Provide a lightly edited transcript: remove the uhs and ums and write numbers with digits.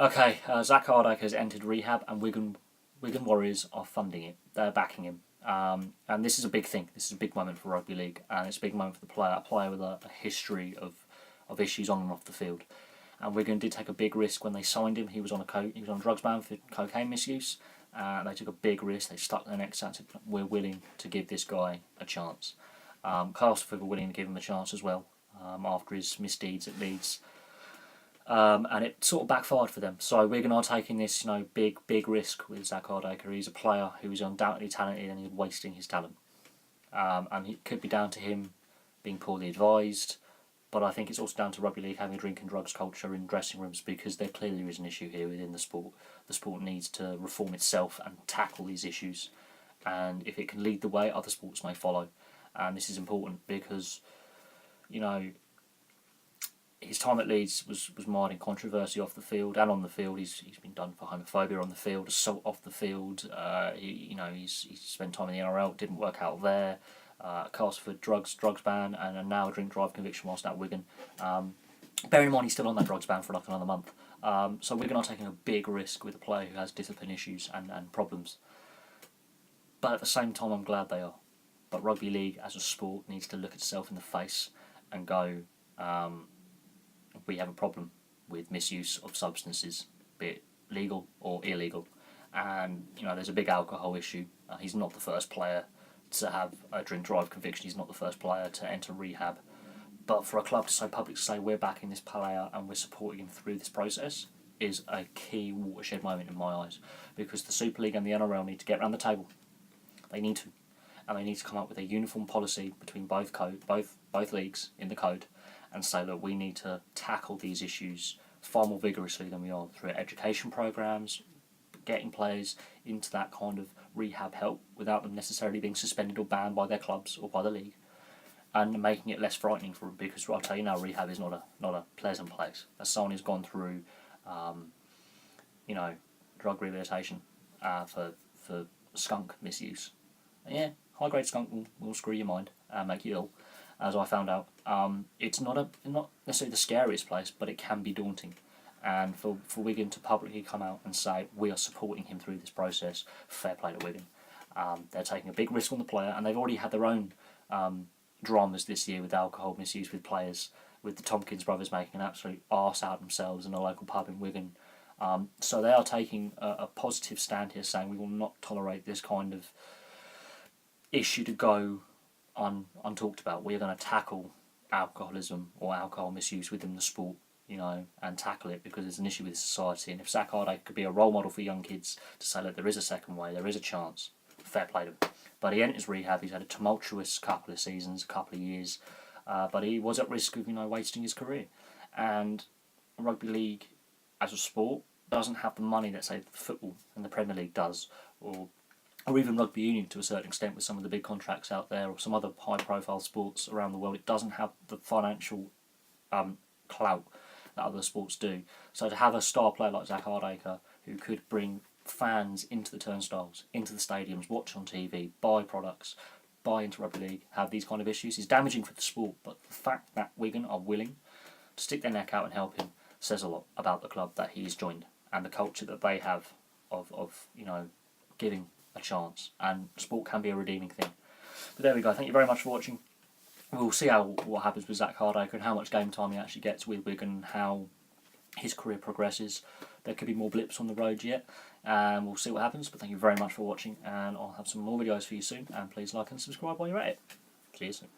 Okay, Zak Hardaker has entered rehab, and Wigan Warriors are funding it. They're backing him. And this is a big thing. This is a big moment for rugby league, and it's a big moment for the player. A player with a history of issues on and off the field. And Wigan did take a big risk when they signed him. He was on a drugs ban for cocaine misuse. They took a big risk. They stuck their necks out and said, "We're willing to give this guy a chance." Castleford were willing to give him a chance as well after his misdeeds at Leeds. And it sort of backfired for them. So Wigan are taking this, big risk with Zak Hardaker. He's a player who is undoubtedly talented and he's wasting his talent. And it could be down to him being poorly advised, but I think it's also down to rugby league having a drink and drugs culture in dressing rooms, because there clearly is an issue here within the sport. The sport needs to reform itself and tackle these issues. And if it can lead the way, other sports may follow. And this is important because, his time at Leeds was marred in controversy off the field and on the field. He's been done for homophobia on the field, assault off the field. He's spent time in the NRL, didn't work out there. Castleford drugs ban, and now a drink drive conviction whilst at Wigan. Bearing in mind he's still on that drugs ban for like another month. So Wigan are taking a big risk with a player who has discipline issues and problems. But at the same time, I'm glad they are. But rugby league as a sport needs to look itself in the face and go, we have a problem with misuse of substances, be it legal or illegal. And, there's a big alcohol issue. He's not the first player to have a drink drive conviction. He's not the first player to enter rehab. But for a club to so public to say we're backing this player and we're supporting him through this process is a key watershed moment in my eyes, because the Super League and the NRL need to get around the table. They need to. And they need to come up with a uniform policy between both leagues in the code and say, look, we need to tackle these issues far more vigorously than we are through education programs, getting players into that kind of rehab help without them necessarily being suspended or banned by their clubs or by the league, and making it less frightening for them, because I'll tell you now, rehab is not a pleasant place. As someone who's gone through, drug rehabilitation for skunk misuse, high grade skunk will screw your mind and make you ill. As I found out, it's not necessarily the scariest place, but it can be daunting. And for Wigan to publicly come out and say we are supporting him through this process, fair play to Wigan. They're taking a big risk on the player, and they've already had their own dramas this year with alcohol misuse with players, with the Tompkins brothers making an absolute arse out of themselves in a local pub in Wigan. So they are taking a positive stand here, saying we will not tolerate this kind of issue to go untalked about. We are going to tackle alcoholism or alcohol misuse within the sport, and tackle it because it's an issue with society. And if Zak Hardaker could be a role model for young kids to say, look, there is a second way, there is a chance, fair play to him. But he enters rehab. He's had a tumultuous couple of seasons, a couple of years, but he was at risk of wasting his career. And rugby league as a sport doesn't have the money that, say, football and the Premier League does, or even rugby union to a certain extent with some of the big contracts out there, or some other high-profile sports around the world. It doesn't have the financial clout that other sports do. So to have a star player like Zak Hardaker, who could bring fans into the turnstiles, into the stadiums, watch on TV, buy products, buy into rugby league, have these kind of issues, is damaging for the sport. But the fact that Wigan are willing to stick their neck out and help him says a lot about the club that he's joined and the culture that they have of giving a chance. And sport can be a redeeming thing. But there we go. Thank you very much for watching. We'll see what happens with Zak Hardaker and how much game time he actually gets with Wigan and how his career progresses. There could be more blips on the road yet, and we'll see what happens. But thank you very much for watching, and I'll have some more videos for you soon. And please like and subscribe while you're at it. See you soon.